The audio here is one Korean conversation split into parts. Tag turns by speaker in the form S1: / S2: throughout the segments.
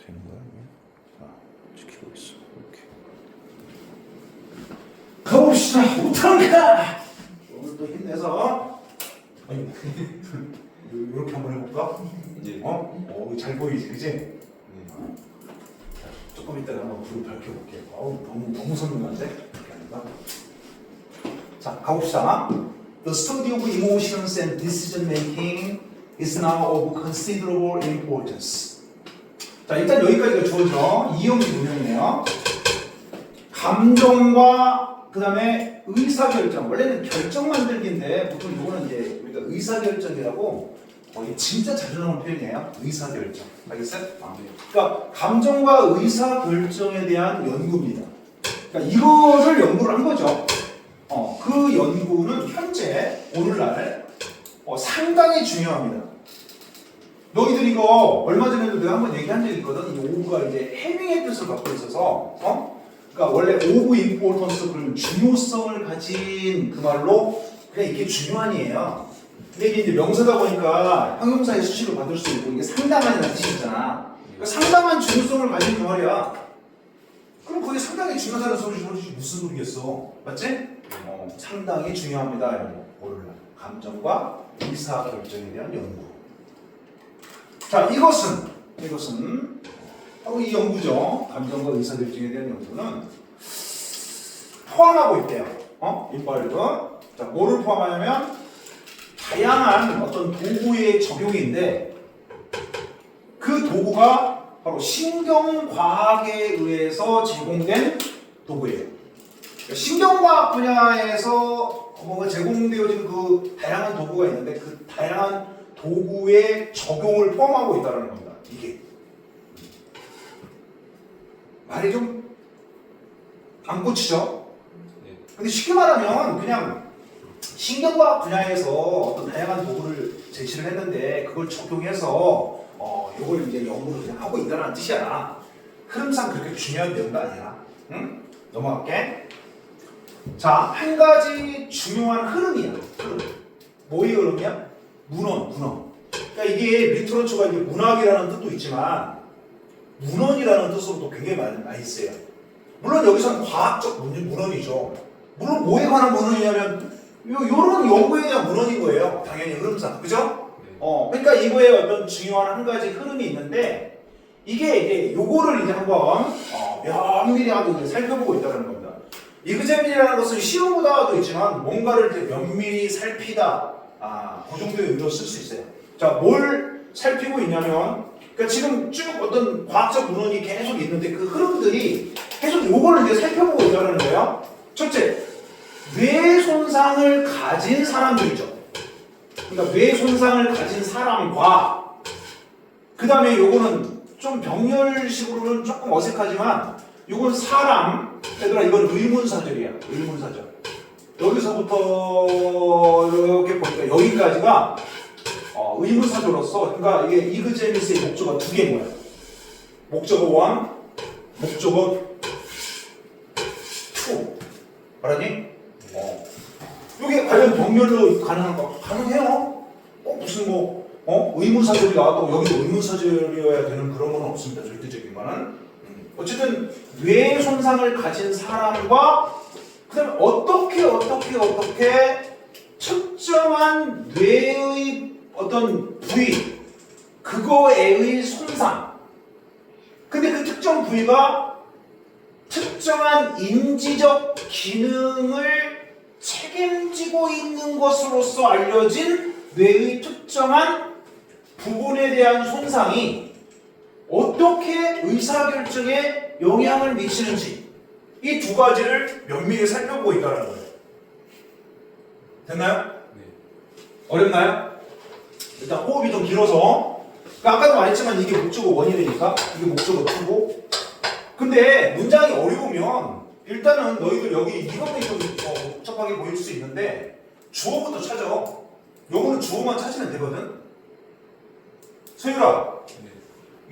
S1: 되는 거야 이게? 지키고 있어. 이렇게. 가봅시다. 우탄가. 오늘 또 힘내서. 아니 이렇게 한번 해볼까?
S2: 예.
S1: 잘 보이지, 그지? 조금 이따가 한번 불을 밝혀볼게요. 너무 선명한데? 이렇게 하니까. 자, 가봅시다. The study of emotions and decision making is now of considerable importance. 자, 일단 여기까지가 주어져. 이형식 문형이네요. 감정과 그 다음에 의사결정. 원래는 결정 만들기인데 보통 이거는 이제 우리가 의사결정이라고 이게 진짜 자주 나오는 표현이에요. 의사결정. 알겠어요? 그러니까 감정과 의사결정에 대한 연구입니다. 그러니까 이거를 연구를 한 거죠. 그 연구는 현재 오늘날 상당히 중요합니다. 너희들 이거 얼마 전에도 내가 한번 얘기한 적이 있거든. 이 오브가 이제 해밍의 뜻을 갖고 있어서 그러니까 원래 오브 임포턴스 그런 중요성을 가진 그 말로 그냥 이게 중요한이에요. 근데 이게 이제 명사다 보니까 형용사의 수식을 받을 수 있고 이게 상당한이라는 뜻이 있잖아. 그러니까 상당한 중요성을 가진 그 말이야. 그럼 그게 상당히 중요하다는 소리지 무슨 소리겠어? 맞지? 상당히 중요합니다. 이런 오늘날 감정과 의사결정에 대한 연구. 자, 이것은 바로 이 연구죠. 감정과 의사결정에 대한 연구는 포함하고 있대요. 이빨도. 자, 뭐를 포함하냐면 다양한 어떤 도구의 적용인데 그 도구가 바로 신경과학에 의해서 제공된 도구예요. 신경과학 분야에서 뭔가 제공되어진 그 다양한 도구가 있는데 그 다양한 도구의 적용을 포함하고 있다는 겁니다. 이게 말이 좀 안 꽂히죠? 근데 쉽게 말하면 그냥 신경과학 분야에서 어떤 다양한 도구를 제시를 했는데 그걸 적용해서 이걸 이제 연구를 그냥 하고 있다는 뜻이야. 흐름상 그렇게 중요한 내용도 아니야. 응? 넘어갈게. 자, 한 가지 중요한 흐름이야. 흐름. 뭐의 흐름이야? 문헌. 그러니까 이게 리터러처가 이제 문학이라는 뜻도 있지만 문헌이라는 뜻으로도 굉장히 많이 쓰여요. 물론 여기서는 과학적 문헌이죠. 물론 뭐에 관한 문헌이냐면 요런 연구에 대한 문헌인 거예요. 당연히 흐름상. 그죠? 그러니까 이거에 어떤 중요한 한 가지 흐름이 있는데 이게 이제 요거를 이제 한번 면밀히 하고 살펴보고 있다는 겁니다. 이그제민이라는 것은 시험보다도 있지만 뭔가를 이제 면밀히 살피다. 그 정도의 의미로 쓸 수 있어요. 자, 뭘 살피고 있냐면 그러니까 지금 쭉 어떤 과학적 문헌이 계속 있는데 그 흐름들이 계속 요거를 이제 살펴보고 있다는 거예요. 첫째, 뇌 손상을 가진 사람들이죠. 그러니까 뇌 손상을 가진 사람과 그 다음에 요거는 좀 병렬식으로는 조금 어색하지만 요건 사람, 얘들아 이건 의문사절이야. 의문사절. 여기서부터 이렇게 보니까 여기까지가 의문사절로서 그러니까 이게 이그제미스의 목적어 두 개인 거야. 목적어 1, 목적어 2. 알았니? 이게 과연 병렬로 가능한 거? 가능해요. 무슨 의문사절이 나왔다고 여기도 의문사절이어야 되는 그런 건 없습니다. 절대적인 거는. 어쨌든 뇌 손상을 가진 사람과 그다음에 어떻게 특정한 뇌의 어떤 부위 그거에의 손상. 근데 그 특정 부위가 특정한 인지적 기능을 책임지고 있는 것으로서 알려진 뇌의 특정한 부분에 대한 손상이 어떻게 의사결정에 영향을 미치는지 이 두 가지를 면밀히 살펴보고 있다는 거예요. 됐나요?
S2: 네.
S1: 어렵나요? 일단 호흡이 좀 길어서 아까도 말했지만 이게 목적어 1이니까 이게 목적어 2고 근데 문장이 어려우면 일단은 너희들 여기 이것도 좀 복잡하게 보일 수 있는데 주어부터 찾아. 요거는 주어만 찾으면 되거든. 소율아,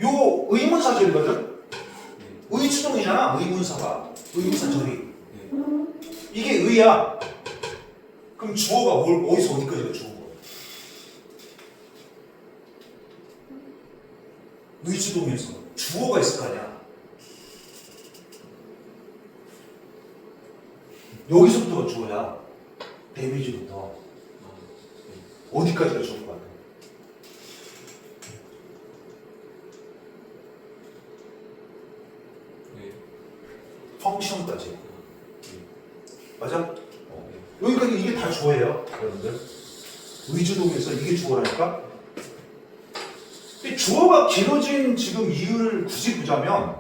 S1: 요 의문사절이거든. 의추동이잖아. 의문사가 의문사절이. 이게 의야. 그럼 주어가 어디서 어디까지가 주어가? 의주동에서 주어가 있을 거 아니야. 여기서부터가 주어야. 데미지부터. 어디까지가 주어인 것 같아? 펑션까지. 맞아? 여기까지 이게 다 주어예요, 여러분들. 의주동에서 이게 주어라니까? 주어가 길어진 지금 이유를 굳이 보자면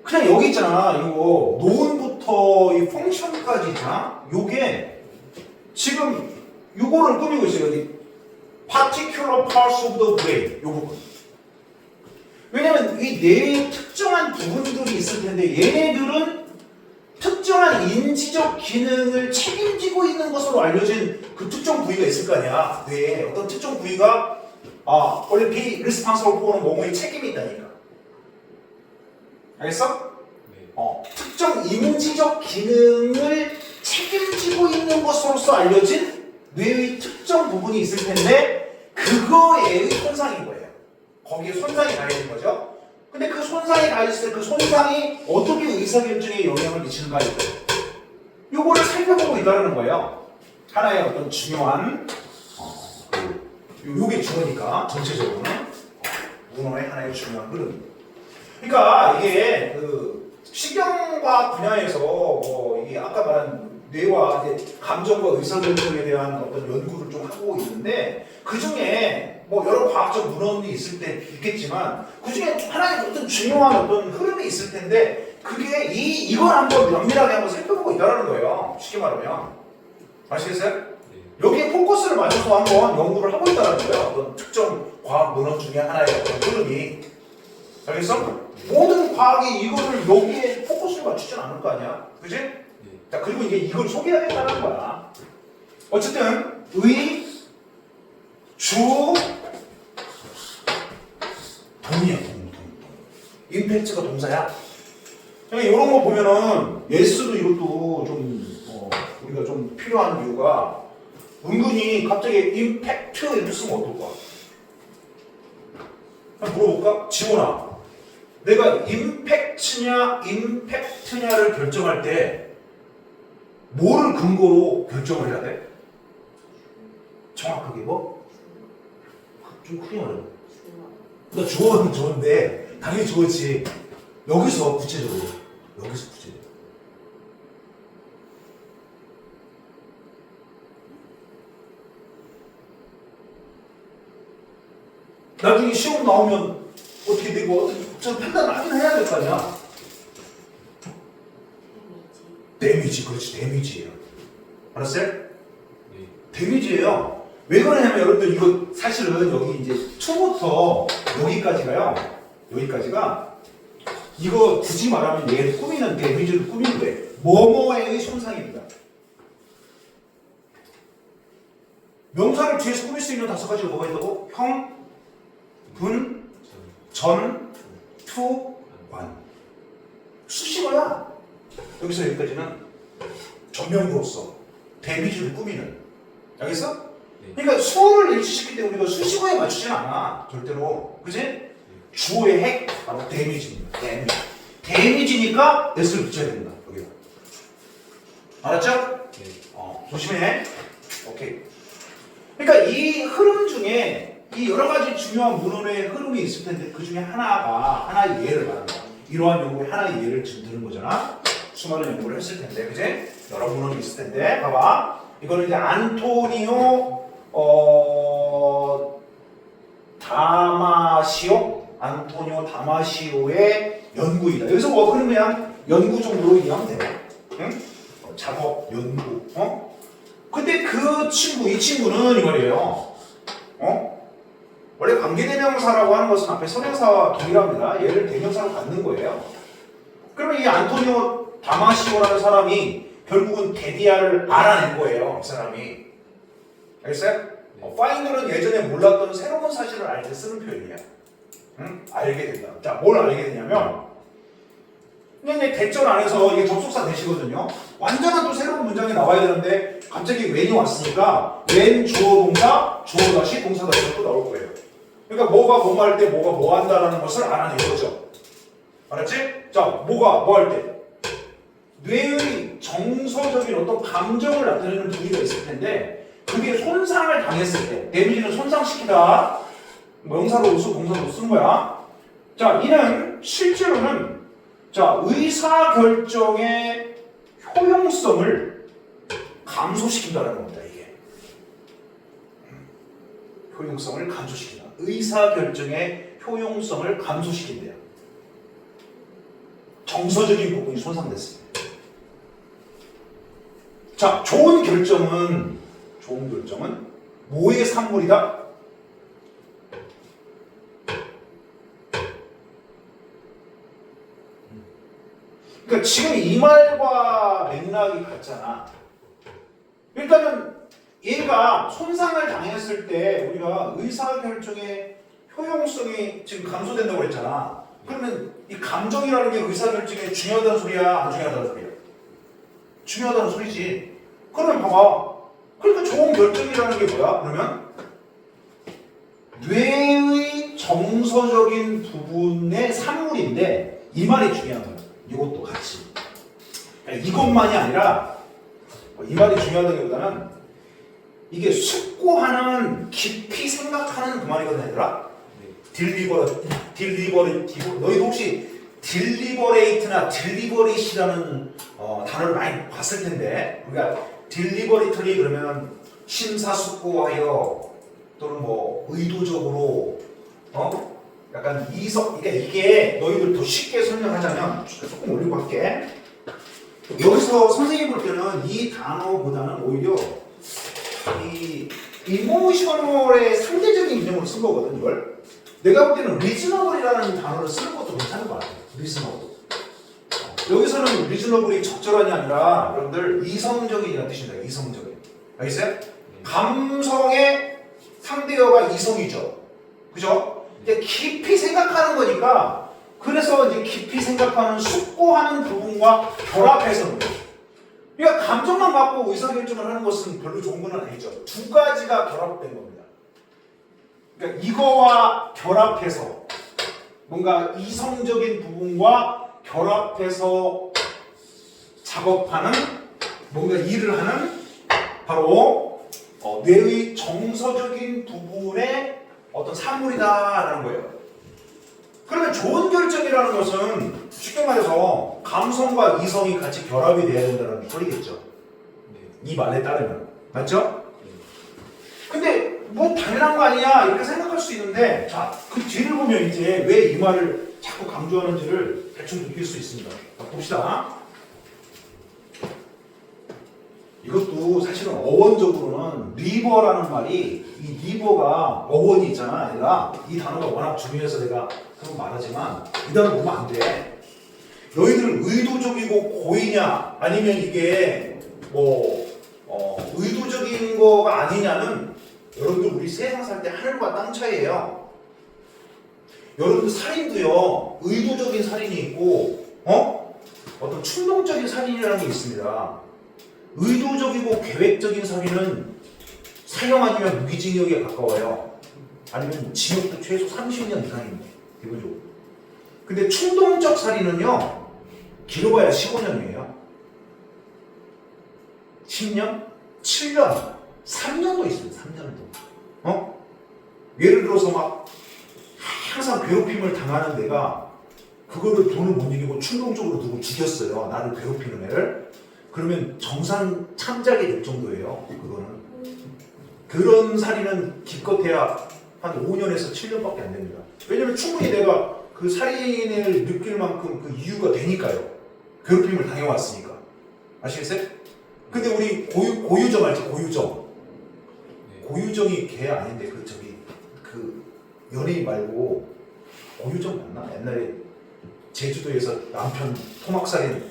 S1: 그냥 여기 있잖아. 이거 노은부터 이 펑션까지 있잖아. 요게 지금 요거를 꾸미고 있어요. 여기 particular parts of the brain 요 부분. 왜냐면 이 뇌에 특정한 부분들이 있을 텐데 얘네들은 특정한 인지적 기능을 책임지고 있는 것으로 알려진 그 특정 부위가 있을 거 아니야. 뇌에 어떤 특정 부위가 원래 be responsible for는 뭐뭐에 책임이 있다니까. 알겠어? 네. 특정 인지적 기능을 책임지고 있는 것으로서 알려진 뇌의 특정 부분이 있을 텐데 그거의 손상인 거예요. 거기에 손상이 가해진 거죠. 근데 그 손상이 가해졌을 때 그 손상이 어떻게 의사결정에 영향을 미치는가 이거. 요거를 살펴보고 있다는 거예요. 하나의 어떤 중요한 요게 주어니까 전체적으로는 문헌의 하나의 중요한 흐름. 그러니까 이게 그 신경과학 분야에서 이게 아까 말한 뇌와 이제 감정과 의사결정에 대한 어떤 연구를 좀 하고 있는데 그 중에 여러 과학적 문헌이 있을 때 있겠지만 그 중에 하나의 어떤 중요한 어떤 흐름이 있을 텐데 그게 이걸 한번 면밀하게 한번 살펴보고 있다는 거예요. 쉽게 말하면 아시겠어요? 여기에 포커스를 맞춰서 한번 연구를 하고 있다는 거예요. 어떤 특정 과학 문헌 중에 하나의 어떤 흐름이. 알겠어? 모든 과학이 이거를 여기에 포커스를 맞추진 않을 거 아니야. 그지? 자, 그리고 이제 이걸 소개하겠다는 거야. 어쨌든 의, 주, 동이야. 동. 임팩트가 동사야. 이런 거 보면은 예스도 이것도 좀 우리가 좀 필요한 이유가 은근히 갑자기 임팩트 이렇게 쓰면 어떨까? 한번 물어볼까? 지원아, 내가 임팩트냐를 결정할 때 뭐를 근거로 결정을 해야 돼? 정확하게 좀 크게 말해. 나 주어는 좋은데 당연히 좋지. 여기서 구체적으로. 나중에 시험 나오면 어떻게 되고 어떻게 판단을 하긴 해야 될 거 아니야. 데미지, 그렇지, 데미지예요. 알았어요? 네. 데미지예요. 왜 그러냐면 여러분들 이거 사실은 여기 이제 2부터 여기까지가 이거 굳이 말하면 얘를 꾸미는 데미지를 꾸미는 거예요. 뭐뭐의 손상입니다. 명사를 뒤에서 꾸밀 수 있는 5가지가 뭐가 있다고? 형, 분, 전, 투, 관. 수식어야. 여기서 여기까지는 전명구로서 데미지를 꾸미는. 알겠어? 그러니까 수어를 일치시킬 때 우리가 수식어에 맞추진 않아. 절대로. 그치? 주어의 핵, 바로 데미지입니다. 데미지니까 s를 붙여야 된다. 여기다. 알았죠? 조심해. 오케이. 그러니까 이 흐름 중에 이 여러 가지 중요한 문헌의 흐름이 있을 텐데 그 중에 하나의 예를 말하는 거야. 이러한 연구의 하나의 예를 지금 드는 거잖아. 수많은 연구를 했을 텐데, 그지? 여러 문헌이 있을 텐데, 봐봐. 이거는 이제 안토니오 다마시오의 연구이다. 여기서 그냥 연구 정도로 이해하면 돼. 응? 작업, 연구. 근데 이 친구는 이거예요. 원래 관계대명사라고 하는 것은 앞에 선행사와 동일합니다. 얘를 대명사로 갖는 거예요. 그러면 이 안토니오 다마시오라는 사람이 결국은 데디아를 알아낸 거예요. 이 사람이. 알겠어요? find는 예전에 몰랐던 새로운 사실을 알 때 쓰는 표현이야. 응? 알게 된다. 자, 뭘 알게 되냐면 그냥 대절 안에서 이게 접속사 대시거든요. 완전한 또 새로운 문장이 나와야 되는데 갑자기 when이 왔으니까 when 주어 동사, 주어 다시 동사 다시가 또 나올 거예요. 그러니까 뭐가 뭐 할 때 뭐가 뭐 한다라는 것을 알아내는 거죠. 알았지? 자, 뭐가 뭐 할 때 뇌의 정서적인 어떤 감정을 나타내는 부위가 있을 텐데 그게 손상을 당했을 때 데미지는 손상시키다 명사로 수 동사로 쓰는 거야. 자, 이는 실제로는 자, 의사결정의 효용성을 감소시킨다는 겁니다. 이게 효용성을 감소시킨다. 의사결정의 효용성을 감소시킨대요. 정서적인 부분이 손상됐을 때. 자, 좋은 결정은 뭐의 산물이다? 그러니까 지금 이 말과 맥락이 같잖아. 일단은 얘가 손상을 당했을 때 우리가 의사결정의 효용성이 지금 감소된다고 그랬잖아. 그러면 이 감정이라는 게 의사결정에 중요하다는 소리야? 안 중요하다는 소리야? 중요하다는 소리지. 그러면 봐봐. 그러니까 좋은 결정이라는 게 뭐야? 그러면 뇌의 정서적인 부분의 산물인데 이 말이 중요한 거야. 이것도 같이. 그러니까 이것만이 아니라 이 말이 중요하다기보다는 이게 숙고하는 깊이 생각하는 그 말이거든 얘들아. 딜리버레이티브. 너희도 혹시 딜리버레이트나 딜리버릿이라는 단어를 많이 봤을 텐데 우리가 딜리버리틀리 그러면 심사숙고하여 또는 뭐 의도적으로 약간 이게 너희들 더 쉽게 설명하자면 조금 올리고 할게. 여기서 선생님 볼 때는 이 단어보다는 오히려 이 이모셔널의 상대적인 개념으로 쓴 거거든. 이걸 내가 볼 때는 리즈너블이라는 단어를 쓰는 것도 괜찮은 것 같아. 리즈너블. 여기서는 리즈너블이 적절한이 아니라 여러분들 이성적인이라는 뜻입니다. 이성적인. 알겠어요? 감성의 상대어가 이성이죠. 그죠? 이제 깊이 생각하는 거니까 그래서 이제 깊이 생각하는 숙고하는 부분과 결합해서 그러니까 감정만 갖고 의사결정을 하는 것은 별로 좋은 건 아니죠. 두 가지가 결합된 겁니다. 그러니까 이거와 결합해서 뭔가 이성적인 부분과 결합해서 작업하는 뭔가 일을 하는 바로 뇌의 정서적인 부분의 어떤 산물이다라는 거예요. 그러면 좋은 결정이라는 것은 쉽게 말해서 감성과 이성이 같이 결합이 돼야 된다는 소리겠죠. 이 말에 따르면. 맞죠? 근데 뭐 당연한 거 아니냐 이렇게 생각할 수 있는데 자, 그 뒤를 보면 이제 왜 이 말을 자꾸 강조하는지를 대충 느낄 수 있습니다. 자, 봅시다. 이것도 사실은 어원적으로는 리버라는 말이 이 리버가 어원이 있잖아. 얘가 이 단어가 워낙 중요해서 내가 그런 말하지만 이 단어 보면 안 돼. 너희들은 의도적이고 고의냐 아니면 이게 뭐 의도적인 거가 아니냐는 여러분들 우리 세상 살 때 하늘과 땅 차이예요. 여러분들 살인도요 의도적인 살인이 있고 어떤 충동적인 살인이라는 게 있습니다. 의도적이고 계획적인 살인은 사형 아니면 무기징역에 가까워요. 아니면 징역도 최소 30년 이상입니다. 기본적으로. 근데 충동적 살인은요 길어봐야 15년이에요. 10년? 7년? 3년도 있습니다. 3년도. 예를 들어서 막 항상 괴롭힘을 당하는 애가 그거를 돈을 못 이기고 충동적으로 누구 죽였어요. 나를 괴롭히는 애를. 그러면 정상 참작이 될 정도예요. 그거는. 그런 살인은 기껏해야 한 5년에서 7년밖에 안 됩니다. 왜냐면 충분히 내가 그 살인을 느낄 만큼 그 이유가 되니까요. 괴롭힘을 당해왔으니까. 아시겠어요? 근데 우리 고유정 알죠? 고유정. 고유정이 걔 아닌데 그 연예인 말고 고유정 맞나? 옛날에 제주도에서 남편 토막살인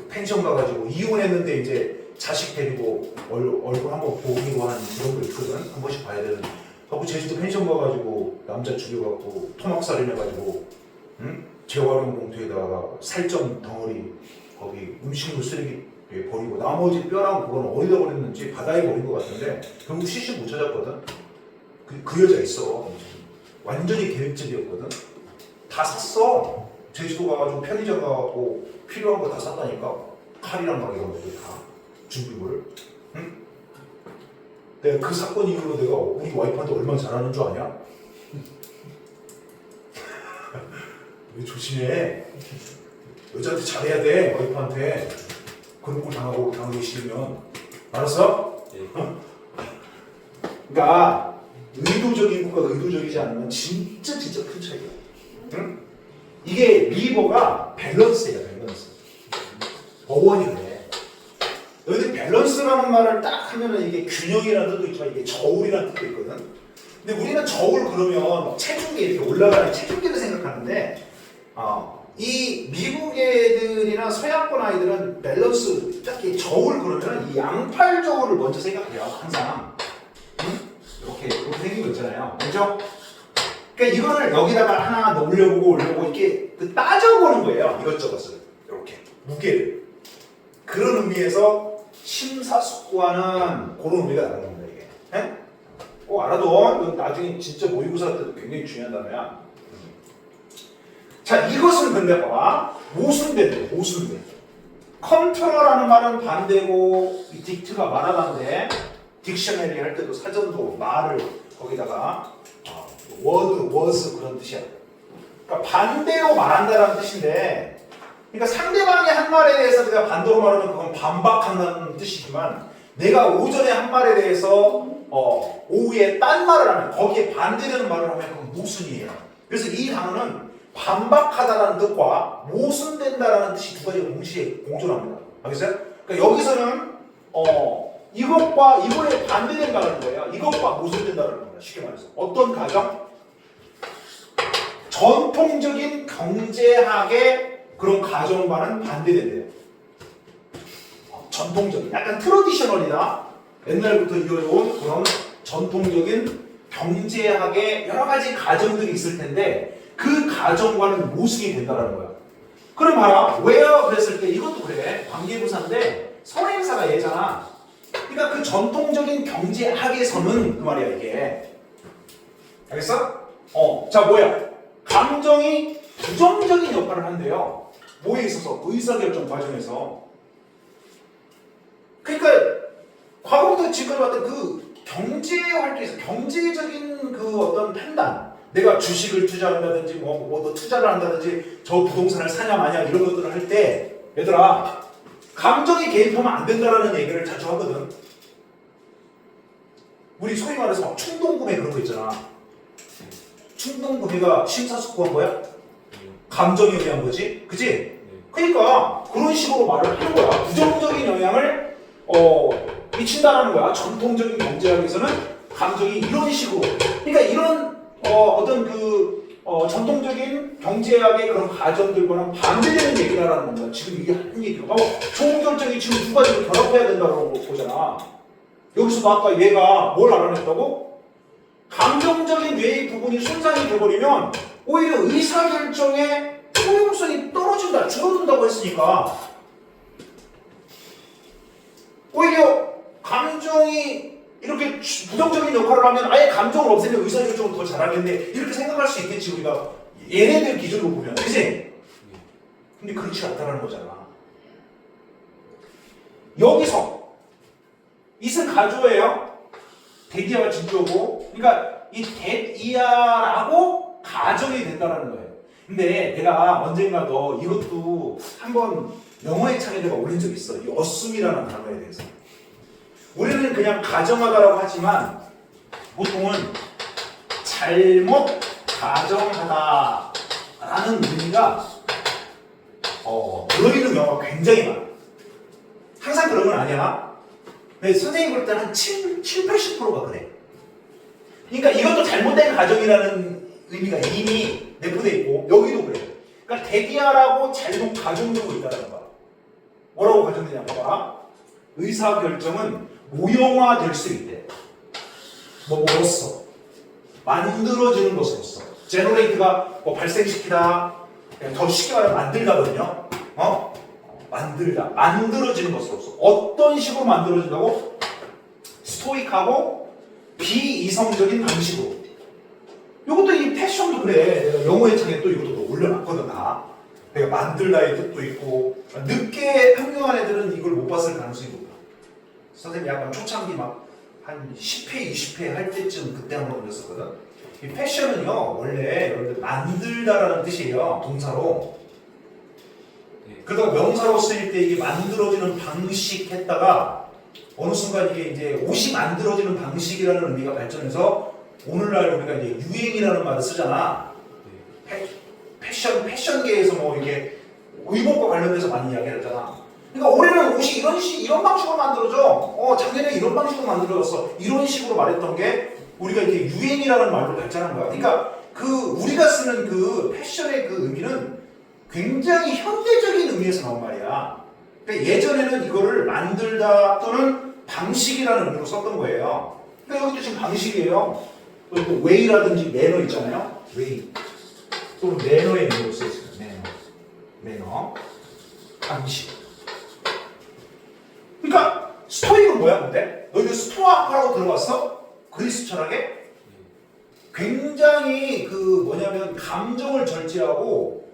S1: 펜션 가가지고 이혼했는데 이제 자식 데리고 얼굴 한번 보기로 한 그런 거 있거든. 한 번씩 봐야 되는. 하고 제주도 펜션 가가지고 남자 죽여갖고 토막살인해가지고 재활용 봉투에다가 살점 덩어리 거기 음식물 쓰레기에 버리고 나머지 뼈랑 그건 어디다 버렸는지 바다에 버린 것 같은데 결국 시신 못 찾았거든. 그 여자 있어. 완전히 계획적이었거든. 다 샀어. 제주도 가가지고 편의점 가고 필요한 거 다 샀다니까. 칼이랑 막 이런 것들 다 준비물. 응? 내가 그 사건 이후로 내가 우리 와이프한테 얼마나 잘하는 줄 아냐? 왜 조심해. 여자한테 잘해야 돼. 와이프한테. 그런 걸 당하기 싫으면. 알았어?
S2: 예.
S1: 그러니까 의도적인 것과 의도적이지 않으면 진짜 큰 차이야. 응? 이게 리버가 밸런스예요. 밸런스. 어원이 그래. 너희들 밸런스라는 말을 딱 하면은 이게 균형이라는 뜻도 있지만 이게 저울이라는 뜻도 있거든. 근데 우리는 저울 그러면 체중계 이렇게 올라가는 체중계를 생각하는데 이 미국 애들이나 서양권 아이들은 밸런스 딱히 저울 그러면 이 양팔 저울을 먼저 생각해요. 항상. 응? 이렇게 생긴 거 있잖아요. 그죠? 그러니까 이거를 여기다가 하나 올려보고 이렇게 따져보는 거예요. 이것저것을. 이렇게. 무게를. 그런 의미에서 심사숙고하는 그런 의미가 나는 겁니다. 이게. 네? 꼭 알아둬. 나중에 진짜 모의고사 때도 굉장히 중요한 단어야. 자, 이것은 근데 봐봐. 모순된대. 모순돼. 컴퓨터라는 말은 반대고 이 딕트가 말하는데 딕셔너리 할 때도 사전도 말을 거기다가 워드, 워즈 그런 뜻이야. 그러니까 반대로 말한다라는 뜻인데, 그러니까 상대방이 한 말에 대해서 내가 반대로 말하면 그건 반박한다는 뜻이지만, 내가 오전에 한 말에 대해서 오후에 딴 말을 하면, 거기에 반대되는 말을 하면 그건 모순이에요. 그래서 이 단어는 반박하다라는 뜻과 모순된다라는 뜻이 두 가지가 동시에 공존합니다. 알겠어요? 그러니까 여기서는 이것과 이거에 반대된 말하는 거예요. 이것과 모순된다라는 겁니다. 쉽게 말해서. 어떤 가정? 전통적인 경제학의 그런 가정과는 반대된대요. 전통적인, 약간 트러디셔널이다. 옛날부터 이어져온 그런 전통적인 경제학의 여러 가지 가정들이 있을 텐데 그 가정과는 모순이 된다는 거야. 그럼 봐라. 왜요? 그랬을 때 이것도 그래. 관계부사인데 선행사가 얘잖아. 그러니까 그 전통적인 경제학에서는 그 말이야 이게. 알겠어? 자 뭐야? 감정이 부정적인 역할을 한대요. 뭐에 있어서? 의사결정 과정에서. 그러니까 과거부터 지금까지 봤던 그 경제 활동에서 경제적인 그 어떤 판단, 내가 주식을 투자한다든지 뭐 투자를 한다든지 저 부동산을 사냐 마냐 이런 것들을 할 때 얘들아 감정이 개입하면 안 된다라는 얘기를 자주 하거든. 우리 소위 말해서 막 충동구매 그런 거 있잖아. 충동구매가 심사숙고한 거야? 감정에 의한 거지? 그치? 그러니까 그런 식으로 말을 하는 거야. 부정적인 영향을 미친다라는 거야. 전통적인 경제학에서는 감정이 이런 식으로. 그러니까 이런 어떤 전통적인 경제학의 그런 가정들과는 반대되는 얘기라는 겁니다. 지금 이게 한 얘기가. 좋은 결정이 지금 두 가지를 결합해야 된다고 보잖아. 여기서도 아까 얘가 뭘 알아냈다고? 감정적인 뇌의 부분이 손상이 돼버리면 오히려 의사결정의 효용성이 떨어진다, 줄어든다고 했으니까 오히려 감정이 이렇게 부정적인 역할을 하면 아예 감정을 없애면 의사결정을 더 잘하겠네 이렇게 생각할 수 있겠지 우리가 얘네들 기준으로 보면. 그치? 근데 그렇지 않다는 거잖아. 여기서 이승 가조예요. 데디아가 진조고, 그러니까 이 데디아라고 가정이 된다는 거예요. 근데 내가 언젠가 이것도 한번 영어의 창에 내가 올린 적이 있어. 이 어쌔이라는 단어에 대해서. 우리는 그냥 가정하다라고 하지만 보통은 잘못 가정하다라는 의미가 들어있는 경우가 굉장히 많아. 항상 그런 건 아니야. 근데 선생님 볼 때는 한 80%가 그래. 그러니까 이것도 잘못된 가정이라는 의미가 이미 내포되어 있고 여기도 그래. 그러니까 데디아라고 잘못 가정되고 있다는 거야. 뭐라고 가정되냐 봐봐. 의사결정은 무용화될 수 있대. 뭐로써? 만들어지는 것으로서. 제너레이트가 발생시키다, 더 쉽게 말하면 만들다거든요. 만들다. 만들어지는 것으로서. 어떤 식으로 만들어진다고? 스토익하고 비이성적인 방식으로. 이것도 이 패션도 그래. 내가 영어의 창에 또 이것도 올려놨거든 다. 내가 만들다의 뜻도 있고 늦게 평균한 애들은 이걸 못 봤을 가능성이 높아. 선생님이 약간 초창기 막 한 10회, 20회 할 때쯤 그때 한번 올렸었거든. 이 패션은요 원래 여러분들 만들다라는 뜻이에요. 동사로. 그러다가 명사로 쓰일 때 이게 만들어지는 방식 했다가 어느 순간 이게 이제 옷이 만들어지는 방식이라는 의미가 발전해서 오늘날 우리가 이제 유행이라는 말을 쓰잖아. 패션계에서 뭐 이렇게 의복과 관련돼서 많이 이야기를 했잖아. 그러니까 올해는 옷이 이런 방식으로 만들어져. 작년에 이런 방식으로 만들어졌어. 이런 식으로 말했던 게 우리가 이렇게 유행이라는 말로 발전한 거야. 그러니까 그 우리가 쓰는 그 패션의 그 의미는 굉장히 현대적인 의미에서 나온 말이야. 그러니까 예전에는 이거를 만들다 또는 방식이라는 의미로 썼던 거예요. 그러니까 여기도 지금 방식이에요. 또 웨이라든지 매너 있잖아요. 웨이. 또는 매너의 의미로 쓰였어요. 매너. 방식. 그러니까 스토이가 뭐야 근데? 너희들 스토아하라고 들어봤어? 그리스 철학에? 굉장히 뭐냐면 감정을 절제하고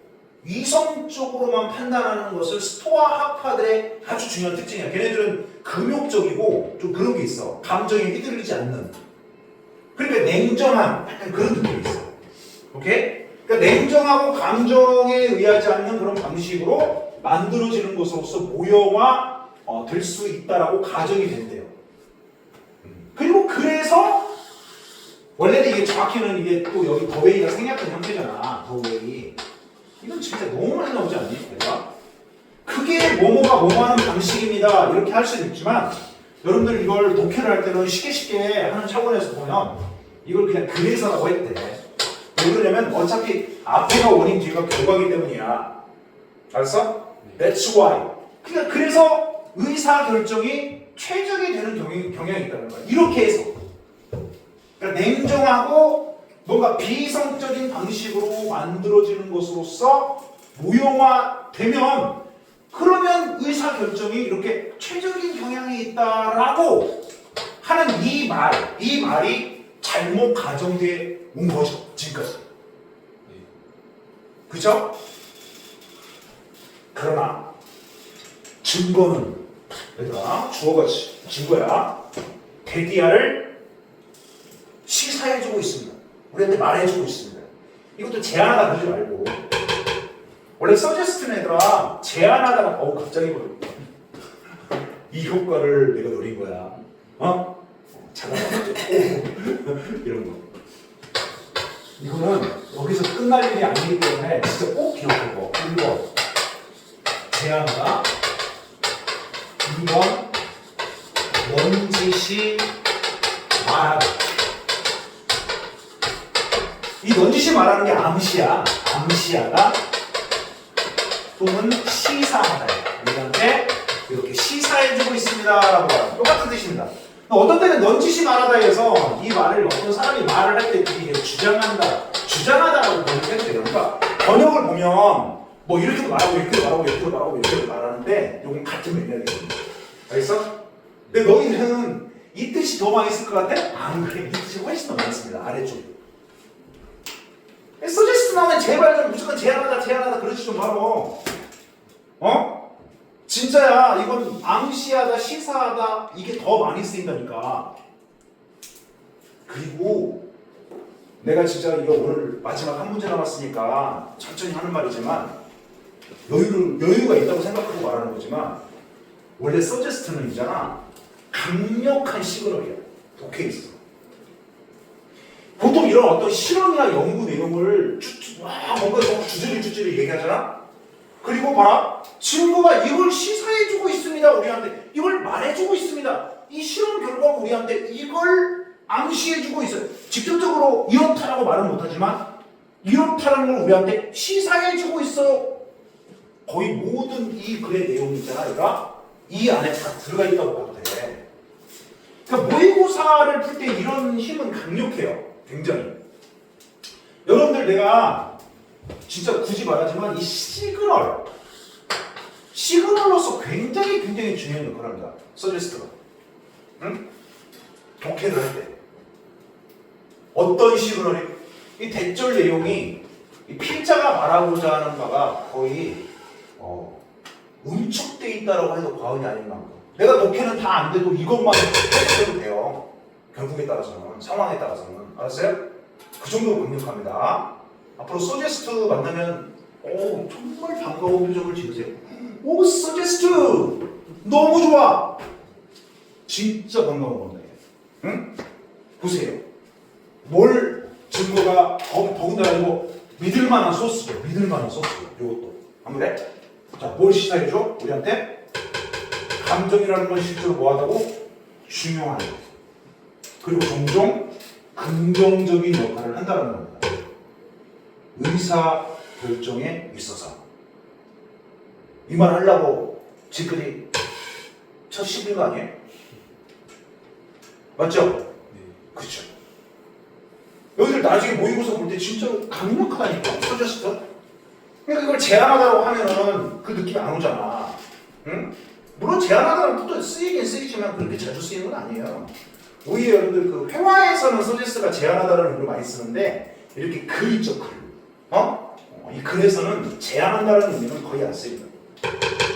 S1: 이성적으로만 판단하는 것을 스토아 학파들의 아주 중요한 특징이야. 걔네들은 금욕적이고 좀 그런 게 있어. 감정에 휘둘리지 않는. 그러니까 냉정한 약간 그런 느낌이 있어. 오케이? 그러니까 냉정하고 감정에 의하지 않는 그런 방식으로 만들어지는 것으로서 모형화 될 수 있다라고 가정이 된대요. 그리고 그래서 원래는 이게 정확히는 이게 또 여기 더웨이가 생략된 형태잖아. 더웨이. 이건 진짜 너무 많이 나오지 않니? 내가? 그게 뭐뭐가 뭐하는 방식입니다. 이렇게 할 수는 있지만 여러분들 이걸 독해를 할 때는 쉽게 하는 차원에서 보면 이걸 그냥 그래서라고 했대. 왜 그러냐면 어차피 앞에가 원인 뒤가 결과이기 때문이야. 알았어? That's why. 그러니까 그래서 의사결정이 최적이 되는 경향이 있다는 거야. 이렇게 해서. 그러니까 냉정하고 뭔가 비이성적인 방식으로 만들어지는 것으로서 모형화되면 그러면 의사결정이 이렇게 최적인 경향이 있다라고 하는 이 말이 잘못 가정돼 온 거죠. 지금까지. 그죠? 그러나 증거는 얘들아 주어가 증거야. 대디아를 시사해주고 있습니다. 우리한테 말해주고 있습니다. 이것도 제안하다 그러지 말고 원래 서제스트는 얘들아 제안하다가 갑자기 이 효과를 내가 노린 거야. 잘하다 이런 거. 이거는 여기서 끝날 일이 아니기 때문에 진짜 꼭 기억하고 1번 제안하다 2번 넌지시 말하다. 이 넌지시 말하는 게 암시하다 또는 시사하다. 우리한테 이렇게 시사해주고 있습니다라고 말합니다. 똑같은 뜻입니다. 어떤 때는 넌지시 말하다에서 이 말을 어떤 사람이 말을 할 때 이게 주장하다라고 번역해도 돼요. 그러니까 번역을 보면 뭐 이렇게도 말하고 이렇게도 말하고 이렇게도 말하고 이렇게도 말하는데 이건 같은 맥락이거든요. 알겠어? 근데 너희는 이 뜻이 더 많이 있을 것 같아? 안 그래. 이 뜻이 훨씬 더 많이 있습니다. 아래쪽에. 서제스트 나오면 제발 좀 무조건 제안하다 그러지 좀 바로. 진짜야. 이건 암시하다 시사하다 이게 더 많이 쓰인다니까. 그리고 내가 진짜 이거 오늘 마지막 한 문제 남았으니까 천천히 하는 말이지만 여유가 있다고 생각하고 말하는 거지만 원래 서제스트는 있잖아. 강력한 시그널이야. 독해 있어. 보통 이런 어떤 실험이나 연구 내용을 뭔가 주저리 얘기하잖아. 그리고 봐라. 친구가 이걸 시사해주고 있습니다. 우리한테 이걸 말해주고 있습니다. 이 실험 결과가 우리한테 이걸 암시해주고 있어요. 직접적으로 이렇다라고 말은 못하지만 이렇다라는 걸 우리한테 시사해주고 있어요. 거의 모든 이 글의 내용이 있잖아. 얘가 이 안에 다 들어가 있다고 봐도 돼. 그러니까 모의고사를 풀 때 이런 힘은 강력해요. 굉장히. 여러분들 내가 진짜 굳이 말하지만 이 시그널로서 굉장히 중요한 역할을 합니다. 서제스트가. 응? 독해를 할 때. 어떤 식으로 이 대절 내용이 이 필자가 말하고자 하는 바가 거의 응축돼 있다라고 해도 과언이 아닌 만큼 내가 독해는 다 안 돼도 이것만 해도 돼요. 결국에 따라서는 상황에 따라서는 알았어요? 그 정도로 강력합니다. 앞으로 서제스트 만나면 정말 반가운 표정을 지으세요. 오 서제스트 너무 좋아. 진짜 반가운 겁니다. 응? 보세요. 뭘 증거가 더군다나 이거 믿을 만한 소스죠. 믿을 만한 소스죠. 이것도 안 그래? 자, 뭘 시사해줘? 우리한테 감정이라는 건 실제로 뭐하다고? 중요한 거. 그리고 종종 긍정적인 역할을 한다는 겁니다. 의사 결정에 있어서 이 말 하려고 지금까지 첫 시비인 거 아니에요? 맞죠? 네. 그렇죠. 여기들 나중에 모의고사 볼 때 진짜로 강력하다니까 서제스트. 그러니까 그걸 제안하다고 하면은 그 느낌이 안 오잖아. 응? 물론 제안하다는 뜻도 쓰이긴 쓰이지만 그렇게 자주 쓰이는 건 아니에요. 오히려 여러분들 그 회화에서는 서제스트가 제안하다라는 의미로 많이 쓰는데 이렇게 글 있죠, 글. 이 글에서는 제안한다는 의미는 거의 안 쓰입니다.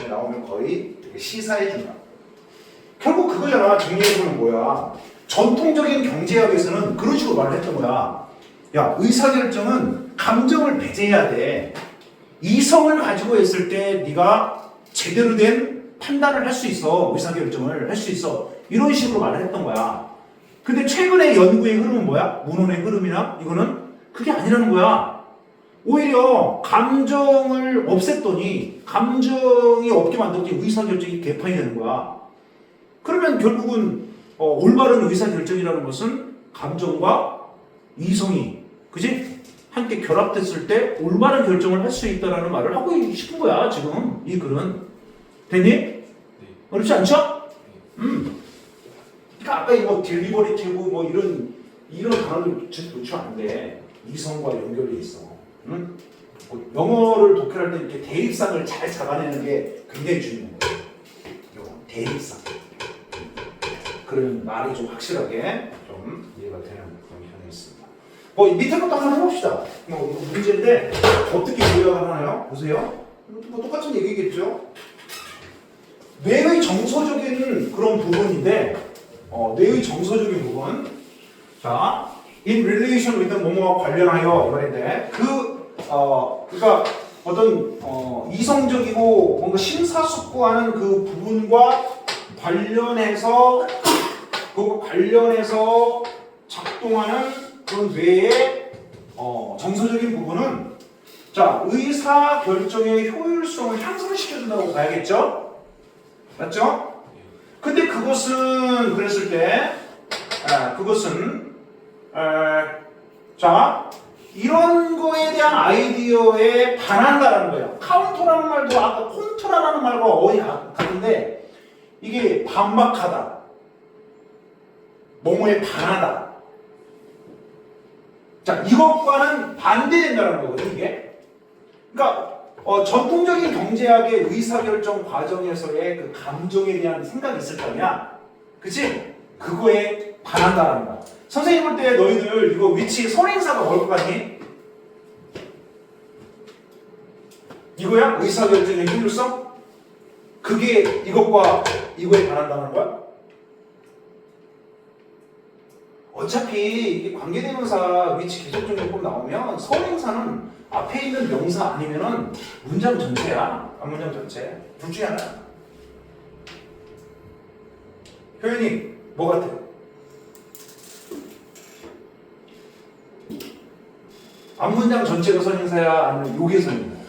S1: 나오면 거의 시사해준다. 결국 그거잖아. 정리해보면 뭐야. 전통적인 경제학에서는 그런 식으로 말을 했던 거야. 야, 의사결정은 감정을 배제해야 돼. 이성을 가지고 했을 때 네가 제대로 된 판단을 할 수 있어. 의사결정을 할 수 있어. 이런 식으로 말을 했던 거야. 근데 최근의 연구의 흐름은 뭐야? 문헌의 흐름이나 이거는 그게 아니라는 거야. 오히려 감정을 없앴더니 감정이 없게 만들었더니 의사결정이 개판이 되는 거야. 그러면 결국은 올바른 의사결정이라는 것은 감정과 이성이 그지? 함께 결합됐을 때 올바른 결정을 할 수 있다는 말을 하고 싶은 거야 지금 이 글은. 됐니? 네. 어렵지 않죠? 그러니까 아까 이거 딜리버리티브 뭐 이런 단어들 놓치면 안 돼. 이성과 연결이 있어. 응? 영어를 독해할 때 이렇게 대입상을 잘 잡아내는 게 굉장히 중요한 거예요. 이거 대입상. 그런 말이 좀 확실하게 좀 이해가 되는 그런 현상이 있습니다. 밑에 것도 한번 해봅시다. 이거 문제인데 어떻게 요약을 하나요? 보세요. 뭐 똑같은 얘기겠죠? 뇌의 정서적인 그런 부분인데 뇌의 정서적인 부분. 자, in relation with 뭐뭐와 관련하여 이 말인데 그러니까 어떤 이성적이고 뭔가 심사숙고하는 그 부분과 관련해서 작동하는 그런 뇌의 정서적인 부분은 자 의사 결정의 효율성을 향상시켜준다고 봐야겠죠? 맞죠? 근데 그것은 그랬을 때 자 이런 거에 대한 아이디어에 반한다라는 거예요. 카운터라는 말도 아까 콘트라라는 말과 어휘 같은데 이게 반박하다. 뭐뭐에 반하다. 자, 이것과는 반대된다는 거거든요, 이게. 그러니까 전통적인 경제학의 의사결정 과정에서의 그 감정에 대한 생각이 있을 거 아니야. 그치? 그거에 반한다는 거야. 선생님 볼 때 너희들 이거 위치 선행사가 뭘 것 같니? 이거야? 의사결정의 효율성? 그게 이것과 이거에 반한다는 거야? 어차피 이게 관계대명사 위치 계속적용법 나오면 선행사는 앞에 있는 명사 아니면은 문장 전체야. 문장 전체. 둘 중에 하나야. 표현이 뭐 같아? 앞문장 전체가 선행사야? 아니면 요게 선행사야?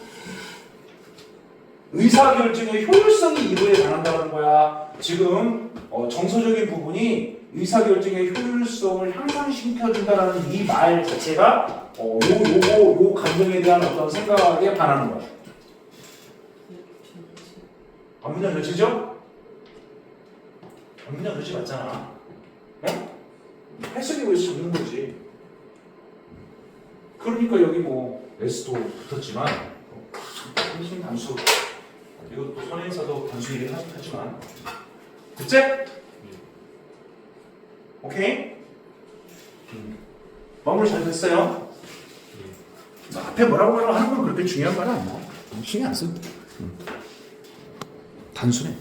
S1: 의사결정의 효율성이 이거에 반한다는 거야. 지금 정서적인 부분이 의사결정의 효율성을 향상시켜준다는 이 말 자체가 요 감정에 대한 어떤 생각에 반하는 거야. 앞문장 전체죠? 앞문장 전체 맞잖아. 해석이 왜 적는 거지? 그러니까 여기 뭐 S도 붙었지만 무슨 단수 이것도 선행사도 단수 얘기를 하지만 됐지? 오케이? 마무리 잘 됐어요? 앞에 뭐라고 하는 건 그렇게 중요한 건 아니야. 신경 안 써. 단순해.